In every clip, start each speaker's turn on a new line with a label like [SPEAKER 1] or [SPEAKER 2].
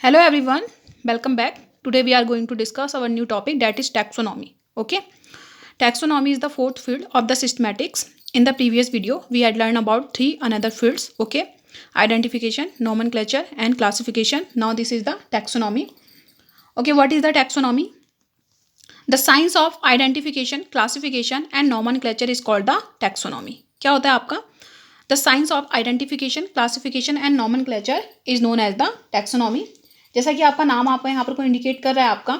[SPEAKER 1] Hello everyone, welcome back. Today we are going to discuss our new topic, that is taxonomy. Okay, taxonomy is the fourth field of the systematics. In the previous video we had learned about three another fields. Okay, identification, nomenclature and classification. Now this is the taxonomy. Okay, what is the taxonomy? The science of identification, classification and nomenclature is called the taxonomy. क्या होता है आपका? The science of identification, classification and nomenclature is known as the taxonomy. जैसा कि आपका नाम आपका यहाँ पर कोई इंडिकेट कर रहा है आपका.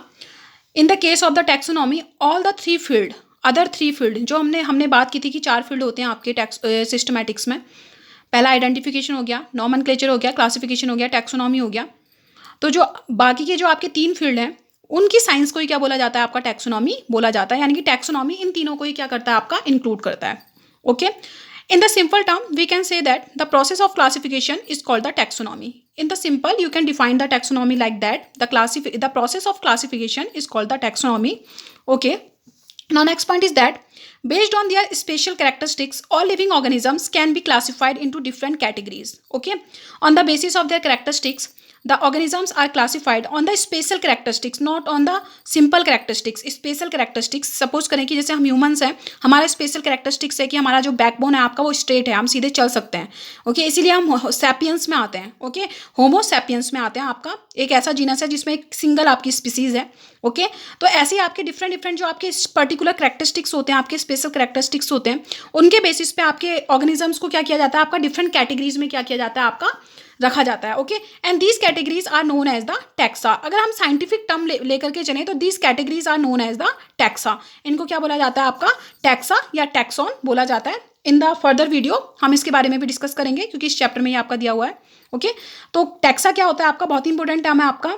[SPEAKER 1] In the case of the taxonomy all the three field, other three field जो हमने बात की थी कि चार फील्ड होते हैं आपके सिस्टमैटिक्स में. पहला आइडेंटिफिकेशन हो गया, नॉमेनक्लेचर हो गया, क्लासिफिकेशन हो गया, टैक्सोनॉमी हो गया. तो जो बाकी के जो आपके तीन फील्ड हैं उनकी साइंस को ही क्या बोला जाता है? आपका टैक्सोनॉमी बोला जाता है. यानी कि टैक्सोनॉमी इन तीनों को ही क्या करता है? आपका इंक्लूड करता है. Okay, in the simple term we can say that the process of classification is called the taxonomy. In the simple you can define the taxonomy like that. The process of classification is called the taxonomy. Okay, now next point is that based on their special characteristics all living organisms can be classified into different categories. Okay, on the basis of their characteristics the organisms are classified on the special characteristics, not on the simple characteristics. special characteristics suppose करें कि जैसे हम humans हैं, हमारा special characteristics है कि हमारा जो बैकबोन है आपका वो स्ट्रेट है, हम सीधे चल सकते हैं. ओके, इसीलिए हम सैपियंस में आते हैं. ओके, होमो सैपियंस में आते हैं. आपका एक ऐसा जीनस है जिसमें एक सिंगल आपकी स्पीसीज है. ओके, तो ऐसे ही आपके डिफरेंट जो आपके पर्टिकुलर कैरेक्टरिस्टिक्स होते हैं, आपके स्पेशल कैरेक्टरिस्टिक्स होते हैं, उनके बेसिस पे आपके ऑर्गेनिजम्स को क्या किया जाता है? आपका डिफरेंट कैटेगरीज में क्या किया जाता है? आपका रखा जाता है. Okay, and these categories are known as the taxa. अगर हम साइंटिफिक टर्म लेकर के चलें तो these categories are known as the taxa. इनको क्या बोला जाता है? आपका टैक्सा या टैक्सॉन बोला जाता है. इन द फर्दर वीडियो हम इसके बारे में भी डिस्कस करेंगे क्योंकि इस चैप्टर में ये आपका दिया हुआ है. ओके, तो टैक्सा क्या होता है? आपका बहुत इंपॉर्टेंट टर्म है आपका.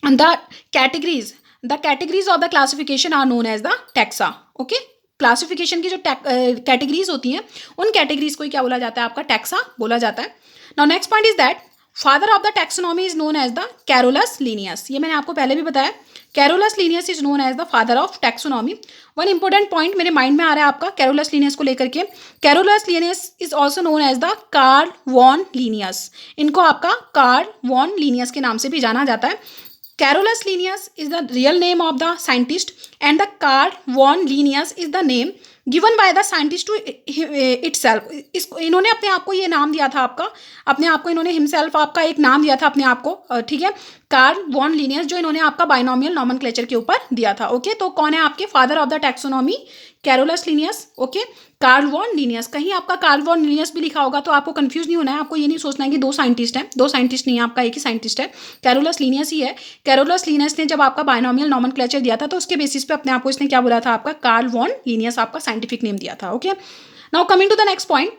[SPEAKER 1] The categories of the classification are known as the taxa. Okay, classification की जो कैटेगरीज होती हैं उन कैटेगरीज को ही क्या बोला जाता है? आपका टैक्सा बोला जाता है. Now next point is that father of the taxonomy is known as the Carolus Linnaeus. ये मैंने आपको पहले भी बताया. Carolus Linnaeus is known as the father of taxonomy. One important point मेरे माइंड में आ रहा है आपका Carolus Linnaeus को लेकर के. Carolus Linnaeus is also known as the Carl von Linnaeus. इनको आपका Carl von Linnaeus के नाम से भी जाना जाता है. Carolus Linnaeus is the real name of the scientist and the Carl von Linnaeus is the name given by the scientist to itself. इसको इन्होंने अपने आप को ये नाम दिया था आपका, अपने आप को इन्होंने हिमसेल्फ आपका एक नाम दिया था अपने आप को. ठीक है, कार्ल वॉन लीनियस, जो इन्होंने आपका बाइनोमियल नॉमेनक्लेचर के ऊपर दिया था. ओके, तो कौन है आपके father of the taxonomy? Carolus Linnaeus. Okay, Carl von Linnaeus. कहीं आपका कार्ल वॉन लीनियस भी लिखा होगा तो आपको कंफ्यूज नहीं होना है. आपको ये नहीं सोचना है कि दो साइंटिस्ट हैं. दो साइंटिस्ट नहीं है, आपका एक ही साइंटिस्ट है, कैरोलस लीनियस ही है. कैरोलस लीनियस ने जब आपका बाइनोमियल नॉमेनक्लेचर दिया था तो उसके बेसिस पे अपने आप को इसने क्या बोला था? आपका कार्ल वॉन लीनियस आपका साइंटिफिक नेम दिया था. Okay, now coming to the next point,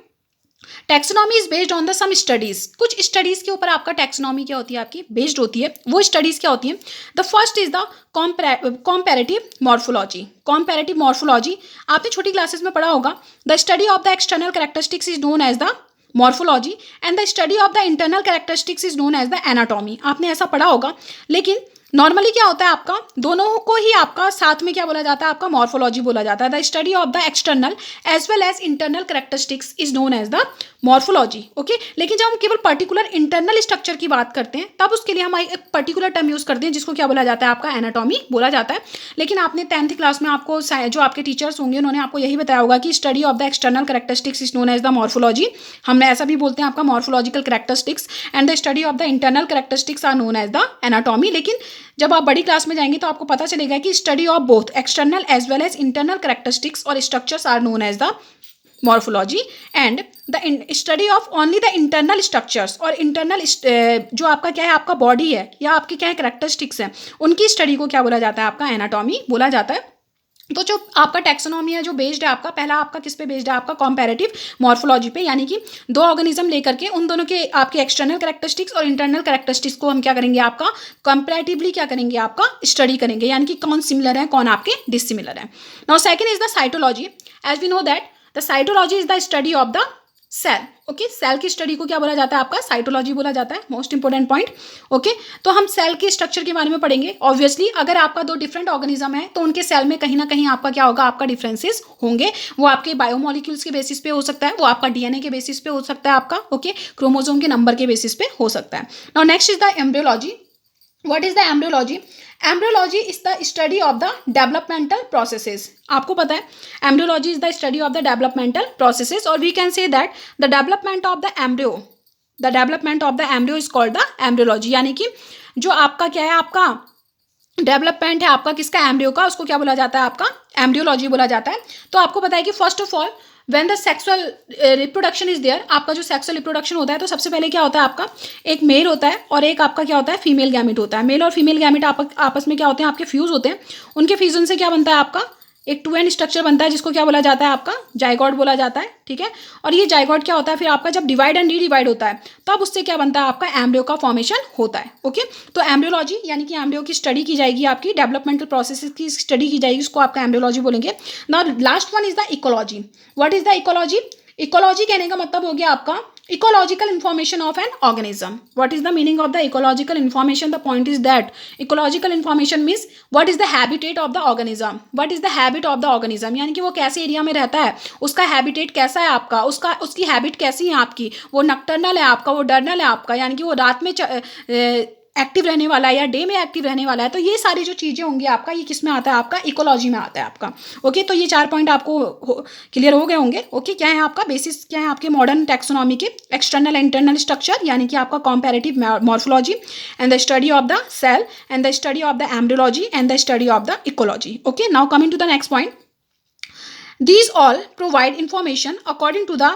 [SPEAKER 1] taxonomy is based on the some studies. कुछ स्टडीज के ऊपर आपका टैक्सोनॉमी क्या होती है? आपकी बेस्ड होती है. वो स्टडीज क्या होती है? The first is the comparative morphology. Comparative morphology आपने छोटी क्लासेस में पढ़ा होगा. The study of the external characteristics is known as the morphology and the study of the internal characteristics is known as the anatomy. आपने ऐसा पढ़ा होगा. लेकिन नॉर्मली क्या होता है आपका? दोनों को ही आपका साथ में क्या बोला जाता है? आपका मॉर्फोलॉजी बोला जाता है. The study of the external as well as internal characteristics is known as the morphology. Okay, लेकिन जब हम केवल पर्टिकुलर इंटरनल स्ट्रक्चर की बात करते हैं तब उसके लिए हम एक पर्टिकुलर टर्म यूज करते हैं जिसको क्या बोला जाता है? आपका एनाटॉमी बोला जाता है. लेकिन आपने 10th क्लास में आपको जो आपके टीचर्स होंगे उन्होंने आपको यही बताया होगा कि study of the external characteristics is known as the morphology. हमने ऐसा भी बोलते हैं आपका morphological characteristics and the study of the internal characteristics are known as the anatomy. लेकिन जब आप बड़ी क्लास में जाएंगे तो आपको पता चलेगा कि study of both external as well as internal characteristics और structures are known as the morphology and the study of only the internal structures और इंटरनल जो आपका क्या है? आपका बॉडी है या आपके क्या है कैरेक्टरिस्टिक्स हैं, उनकी स्टडी को क्या बोला जाता है? आपका एनाटॉमी बोला जाता है. तो जो आपका टैक्सोनॉमी है जो बेस्ड है आपका, पहला आपका किस पे बेस्ड है? आपका कॉम्पैरेटिव मॉर्फोलॉजी पे. यानी कि दो ऑर्गेनिज्म लेकर के उन दोनों के आपके एक्सटर्नल कैरेक्टरिस्टिक्स और इंटरनल कैरेक्टरिस्टिक्स को हम क्या करेंगे? आपका कंपैरेटिवली क्या करेंगे? आपका स्टडी करेंगे. यानी कि कौन सिमिलर है, कौन आपके डिसिमिलर है. Now second is the cytology. As we know that the cytology is the study of the cell. Okay, cell की स्टडी को क्या बोला जाता है? आपका साइटोलॉजी बोला जाता है. Most important point. ओके, तो हम सेल के स्ट्रक्चर के बारे में पढ़ेंगे. ऑब्वियसली अगर आपका दो डिफरेंट ऑर्गेनिज्म है तो उनके सेल में कहीं ना कहीं आपका क्या होगा? आपका डिफरेंसेस होंगे. वो आपके बायोमोलिक्यूल्स के बेसिस पे हो सकता है, वो आपका डीएनए के बेसिस पे हो सकता है आपका. ओके, क्रोमोसोम के नंबर के बेसिस पे हो सकता है. Now next is the embryology. What is the embryology? Embryology is the study of the developmental processes. आपको पता है embryology is the study of the developmental processes, और we can say that the development of the embryo, the development of the embryo is called the embryology. यानी कि जो आपका क्या है, आपका डेवलपमेंट है आपका किसका, एम्ब्रियो का, उसको क्या बोला जाता है, आपका एम्ब्रियोलॉजी बोला जाता है. तो आपको पता है कि first of all when the sexual reproduction is there, आपका जो सेक्सुअल रिप्रोडक्शन होता है तो सबसे पहले क्या होता है, आपका एक मेल होता है और एक आपका क्या होता है, फीमेल गैमेट होता है. मेल और फीमेल गैमेट आपस में क्या होते हैं, आपके फ्यूज होते हैं. उनके फ्यूजन से क्या बनता है, आपका एक 2 एंड स्ट्रक्चर बनता है जिसको क्या बोला जाता है, आपका जाइगोट बोला जाता है. ठीक है, और ये जाइगोट क्या होता है, फिर आपका जब डिवाइड एंड रीडिवाइड होता है तब उससे क्या बनता है, आपका एम्ब्रियो का फॉर्मेशन होता है. ओके, तो एम्ब्रियोलॉजी यानी कि एम्ब्रियो की स्टडी की जाएगी, आपकी डेवलपमेंटल प्रोसेस की स्टडी की जाएगी, उसको आपका एम्ब्रियोलॉजी बोलेंगे. Now last one is the ecology. What is the ecology? Ecology कहने का मतलब हो गया आपका ecological information of an organism. What is the meaning of the ecological information? The point is that ecological information means what is the habitat of the organism. What is the habit of the organism? यानी कि वो कैसे area में रहता है, उसका habitat कैसा है आपका, उसकी हैबिट कैसी है आपकी, वो नक्टर्नल है आपका, वो डर्नल है आपका, यानी कि वो रात में एक्टिव रहने वाला है या डे में एक्टिव रहने वाला है. तो ये सारी जो चीज़ें होंगी आपका, ये किस में आता है, आपका इकोलॉजी में आता है आपका. ओके, तो ये 4 पॉइंट आपको क्लियर हो गए होंगे. ओके, क्या है आपका बेसिस, क्या है आपके मॉडर्न टैक्सोनॉमी के, एक्सटर्नल इंटरनल स्ट्रक्चर यानी कि आपका comparative morphology and the study of the cell and the study of the embryology and the study of the ecology. Okay, now coming to the next point. These all provide information according to the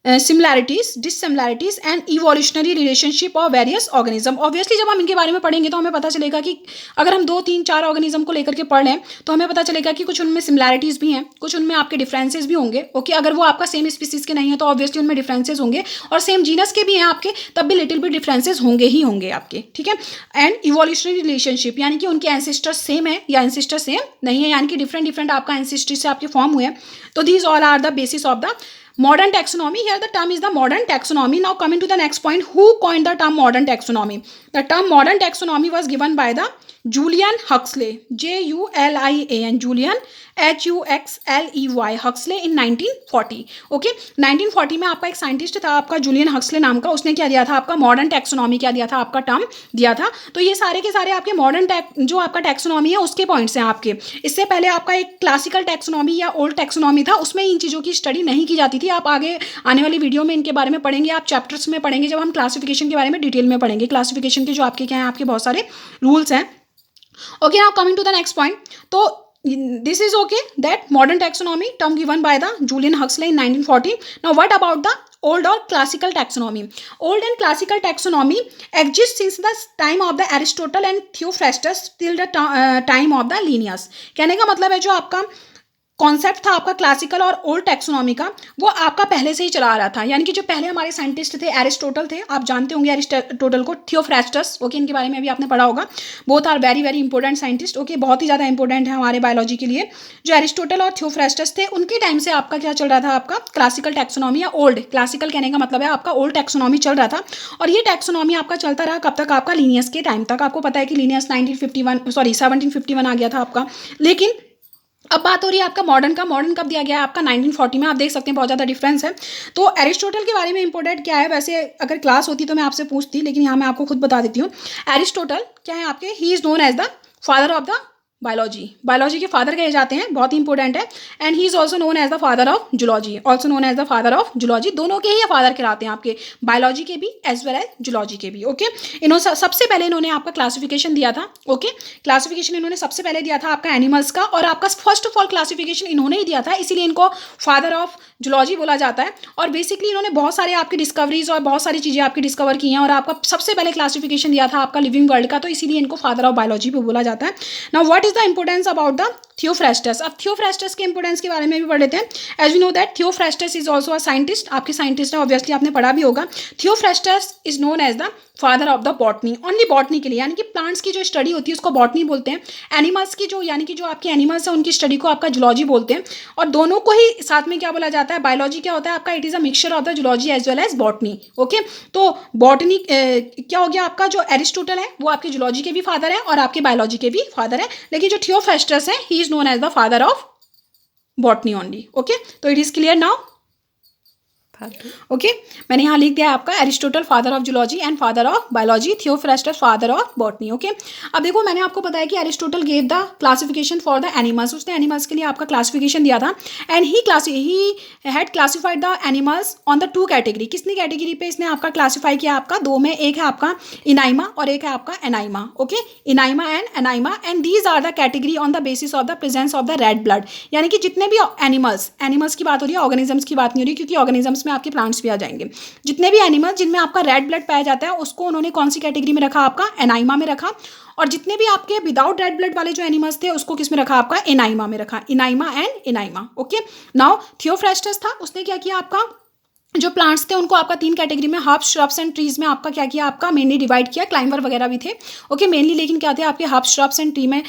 [SPEAKER 1] similarities, dissimilarities and evolutionary relationship of various organism. Obviously जब हम इनके बारे में पढ़ेंगे तो हमें पता चलेगा कि अगर हम 2, 3, 4 ऑर्गेनिज्म को लेकर के पढ़ लें तो हमें पता चलेगा कि कुछ उनमें सिमिलैरिटीज भी हैं, कुछ उनमें आपके डिफरेंसेस भी होंगे. ओके, अगर वो आपका सेम स्पीसीज के नहीं है तो ऑब्वियसली उनमें डिफरेंसेस होंगे, और सेम जीनस के भी हैं आपके तब भी लिटिल बिट डिफरेंसेस होंगे ही होंगे आपके. ठीक है, एंड इवोल्यूशनरी रिलेशनशिप यानी कि उनके एंसेस्टर्स सेम है या एंसेस्टर्स सेम नहीं है, यानी कि डिफरेंट डिफरेंट आपका एंसेस्ट्री से आपके फॉर्म हुए. तो these all are the basis of the modern taxonomy. Here the term is the modern taxonomy. Now coming to the next point, who coined the term modern taxonomy? The term modern taxonomy was given by the Julian Huxley, Julian, Julian Huxley, Huxley in 1940. Okay, 1940 में आपका एक scientist था आपका Julian Huxley नाम का, उसने क्या दिया था, आपका मॉडर्न टैक्सोनॉमी क्या दिया था, आपका टर्म दिया था. तो ये सारे के सारे आपके मॉडर्न जो आपका टैक्सोनॉमी है उसके पॉइंट्स हैं आपके. इससे पहले आपका एक क्लासिकल टैक्सोनॉमी या ओल्ड टैक्सोनॉमी था, उसमें इन चीज़ों की स्टडी नहीं की जाती थी. आप आगे आने वाली वीडियो में इनके बारे में पढ़ेंगे, आप चैप्टर्स में पढ़ेंगे जब हम क्लासिफिकेशन के बारे में डिटेल में पढ़ेंगे. क्लासिफिकेशन के जो आपके क्या हैं, आपके बहुत सारे रूल्स हैं. Okay, now coming to the next point. So this is okay that modern taxonomy term given by the Julian Huxley in 1940. Now what about the old or classical taxonomy? Old and classical taxonomy exists since the time of the Aristotle and Theophrastus till the time of the Linnaeus. कहने का मतलब है जो आपका concept था आपका classical और old taxonomy का, वो आपका पहले से ही चला आ रहा था. यानी कि जो पहले हमारे साइंटिस्ट थे एरिस्टोटल थे, आप जानते होंगे एरिस्टोटल को, थियोफ्रास्टस. ओके, इनके बारे में भी आपने पढ़ा होगा. Both are very very important scientist. Okay, बहुत ही ज़्यादा इंपॉर्टेंट है हमारे बायोलॉजी के लिए. जो एरिस्टोटल और थियोफ्रास्टस थे उनके टाइम से आपका क्या चल रहा था, आपका क्लासिकल टैक्सोनॉमी या ओल्ड, क्लासिकल कहने का मतलब है आपका ओल्ड टैक्सोनॉमी चल रहा था. और ये टैक्सोनॉमी आपका चलता रहा कब तक, आपका लीनियस के टाइम तक. आपको पता है कि लीनियस 1751 आ गया था आपका. लेकिन अब बात हो रही है आपका मॉडर्न का. मॉडर्न कब दिया गया है, आपका 1940 में. आप देख सकते हैं बहुत ज़्यादा डिफरेंस है. तो एरिस्टोटल के बारे में इंपॉर्टेंट क्या है, वैसे अगर क्लास होती तो मैं आपसे पूछती, लेकिन यहाँ मैं आपको खुद बता देती हूँ. एरिस्टोटल क्या है आपके, he is known as the father of the biology के फादर कहे जाते हैं, बहुत ही इंपॉर्टेंट है. And he is also known as the father of zoology, also known as the father of zoology. दोनों के ही फादर कहलाते हैं आपके, बायोलॉजी के भी एज वेल एज जूलॉजी के भी. ओके, इन्होंने सबसे पहले इन्होंने आपका क्लासिफिकेशन दिया था. ओके, क्लासिफिकेशन इन्होंने सबसे पहले दिया था आपका एनिमल्स का, और आपका फर्स्ट ऑफ ऑल क्लासिफिकेशन इन्होंने ही दिया था, इसीलिए इनको फादर ऑफ जूलॉजी बोला जाता है. और बेसिकली इन्होंने बहुत सारे आपकी डिस्कवरीज और बहुत सारी चीज़ें आपकी डिस्कवर की हैं, और आपका सबसे पहले क्लासिफिकेशन दिया था आपका लिविंग वर्ल्ड का, तो इसीलिए इनको फादर ऑफ बायोलॉजी भी बोला जाता है. Now what is the importance about the Theophrastus. अब थियोफ्रास्टस के इंपोर्टेंस के बारे में भी पढ़ लेते हैं. As we know that Theophrastus is also a scientist. आपके साइंटिस्ट है, ऑब्वियसली आपने पढ़ा भी होगा. Theophrastus is known as the father of the botany. Only botany के लिए, यानी कि प्लांट्स की जो स्टडी होती है उसको बॉटनी बोलते हैं. एनिमल्स की जो, यानी कि जो आपके एनिमल्स हैं उनकी स्टडी को आपका जूलॉजी बोलते हैं. और दोनों को ही साथ में क्या बोला जाता है, बायोलॉजी क्या होता है आपका, it is a mixture of the zoology as well as botany. Okay, तो बॉटनी क्या हो गया आपका, जो एरिस्टोटल है वो आपके जूलॉजी के भी फादर है और आपके बायोलॉजी के भी फादर है. लेकिन जो थियोफ्रास्टस है he is known as the father of botany only. Okay, तो it is clear now. Okay मैंने यहाँ लिख दिया है आपका Aristotle father of zoology and father of biology, Theophrastus father of botany. Okay अब देखो मैंने आपको बताया कि Aristotle gave the classification for the animals, उसने एनिमल्स के लिए आपका क्लासिफिकेशन दिया था and he had classified the animals on the two category. Kisni category पे इसने आपका क्लासीफाई किया आपका? दो में, एक है आपका इनाइमा और एक है आपका anaima. Okay enaima and anaima and these are the category on the basis of the presence of the red blood. यानी कि जितने भी एनिमल्स की बात हो रही है, ऑर्गेनिजम्स की बात नहीं हो रही, क्योंकि ऑर्गेनिजम्स में आपके प्लांट्स भी आ जाएंगे। जितने भी एनिमल्स जिनमें आपका रेड ब्लड पाया जाता है उसको उन्होंने कौन सी कैटेगरी में रखा? आपका एनाइमा में रखा। और जितने भी आपके विदाउट रेड ब्लड वाले जो एनिमल्स थे उसको किस में रखा? आपका एनाइमा में रखा। इनाइमा एंड एनाइमा। ओके नाउ थियोफ्रास्टस था, उसने क्या किया? आपका जो प्लांट्स थे उनको आपका तीन कैटेगरी में, हर्ब्स, श्रब्स एंड ट्रीज में आपका क्या किया? आपका मेनली डिवाइड किया। क्लाइंबर वगैरह भी थे ओके मेनली, लेकिन क्या थे आपके हर्ब्स, श्रब्स एंड ट्री में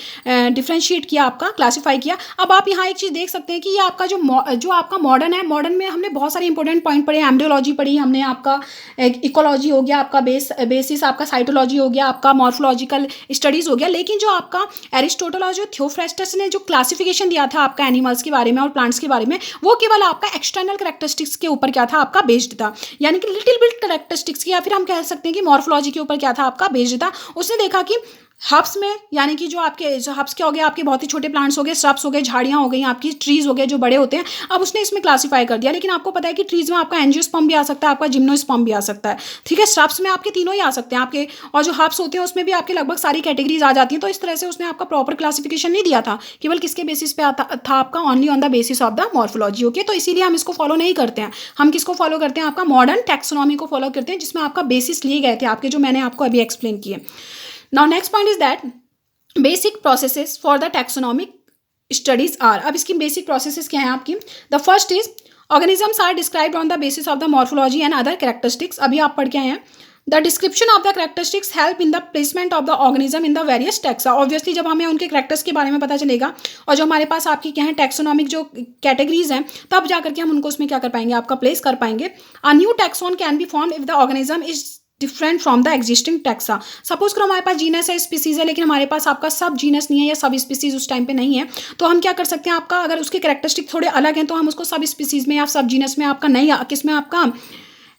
[SPEAKER 1] डिफ्रेंशिएट किया, आपका क्लासीफाई किया। अब आप यहाँ एक चीज़ देख सकते हैं कि ये आपका जो आपका मॉडर्न है, मॉडर्न में हमने बहुत सारे इंपॉर्टेंट पॉइंट पढ़े। एम्ब्रियोलॉजी पढ़ी हमने, आपका इकोलॉजी हो गया, आपका बेसिस आपका साइटोलॉजी हो गया, आपका मॉर्फोलॉजिकल स्टडीज हो गया। लेकिन जो आपका एरिस्टोटल और जो थियोफ्रास्टस ने जो क्लासिफिकेशन दिया था आपका एनिमल्स के बारे में और प्लांट्स के बारे में, वो केवल आपका एक्सटर्नल कैरेक्टरिस्टिक्स के ऊपर क्या था? आपका बेस्ड था, यानी कि लिटिल बिट कैरेक्टरिस्टिक्स की, या फिर हम कह सकते हैं कि मॉर्फोलॉजी के ऊपर क्या था? आपका बेस्ड था। उसने देखा कि हब्स में, यानी कि जो हब्स क्या हो गए? आपके बहुत ही छोटे प्लांट्स हो गए, श्रब्स हो गए, झाड़ियाँ हो गई, आपकी ट्रीज हो गए जो बड़े होते हैं, अब उसने इसमें क्लासीफाई कर दिया। लेकिन आपको पता है कि ट्रीज में आपका एंजियोस्पर्म भी आ सकता है, आपका जिम्नोस्पर्म भी आ सकता है, ठीक है। श्रब्स में आपके तीनों ही आ सकते हैं आपके, और जो हब्स होते हैं उसमें भी आपके लगभग सारी कैटेगरीज आ जाती हैं। तो इस तरह से उसने आपका प्रॉपर क्लासिफिकेशन नहीं दिया था, केवल किसके बेसिस पे था? आपका only on the basis of the morphology. Okay तो इसीलिए हम इसको फॉलो नहीं करते हैं। हम किसको फॉलो करते हैं? आपका मॉडर्न टैक्सोनॉमी को फॉलो करते हैं, जिसमें आपका बेसिस लिए गए थे आपके, जो मैंने आपको अभी एक्सप्लेन किए। Now next point is that basic processes for the taxonomic studies are. अब इसकी बेसिक प्रोसेसेस क्या है आपकी? The first is organisms are described on the basis of the morphology and other characteristics. अभी आप पढ़ के आए हैं। The description of the characteristics help in the placement of the organism in the various taxa. Obviously जब हमें उनके characters के बारे में पता चलेगा और जो हमारे पास आपकी क्या है टैक्सोनॉमिक जो कैटेगरीज हैं, तब जाकर के हम उनको उसमें क्या कर पाएंगे? आपका प्लेस कर पाएंगे। A new taxon can be form if the organism is different from the existing taxa. Suppose करो हमारे पास जीनस है, स्पीसीज है, लेकिन हमारे पास आपका सब जीनस नहीं है या सब स्पीसीज उस टाइम पे नहीं है, तो हम क्या कर सकते हैं? आपका अगर उसके कैरेक्टरिस्टिक थोड़े अलग हैं तो हम उसको सब स्पीसीज में या सब जीनस में आपका नहीं, किस में आपका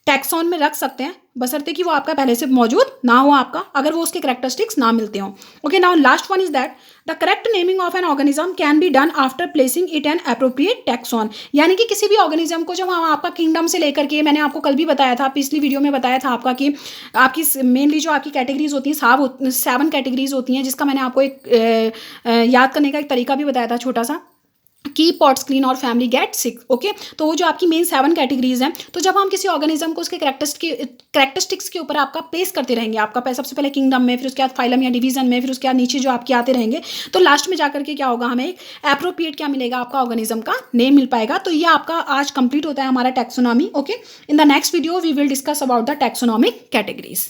[SPEAKER 1] टैक्सॉन में रख सकते हैं, बशर्ते कि वो आपका पहले से मौजूद ना हो आपका, अगर वो उसके कैरेक्टरिस्टिक्स ना मिलते हो। Okay now last one is that the correct naming of an organism can be done after placing it N appropriate taxon. यानी कि किसी भी ऑर्गेनिज्म को जब हम आपका किंगडम से लेकर के, मैंने आपको कल भी बताया था, पिछली वीडियो में बताया था आपका कि आपकी मेनली जो आपकी कैटेगरीज होती हैं 7 कैटेगरीज होती हैं, जिसका मैंने आपको एक याद करने का एक तरीका भी बताया था छोटा सा, की पॉट्स क्लीन और फैमिली गेट सिक। ओके तो वो जो आपकी मेन 7 कैटेगरीज हैं, तो जब हम किसी ऑर्गेनिज्म को उसके कैरेक्टरिस्टिक्स के ऊपर आपका प्लेस करते रहेंगे, आपका सबसे पहले किंगडम में, फिर उसके बाद फाइलम या डिवीजन में, फिर उसके बाद नीचे जो आपके आते रहेंगे, तो लास्ट में जाकर के क्या होगा? हमें एक एप्रोप्रिएट क्या मिलेगा? आपका ऑर्गेनिज्म का नेम मिल पाएगा। तो ये आपका आज कंप्लीट होता है हमारा taxonomy. Okay in the next video we will discuss about the taxonomic categories.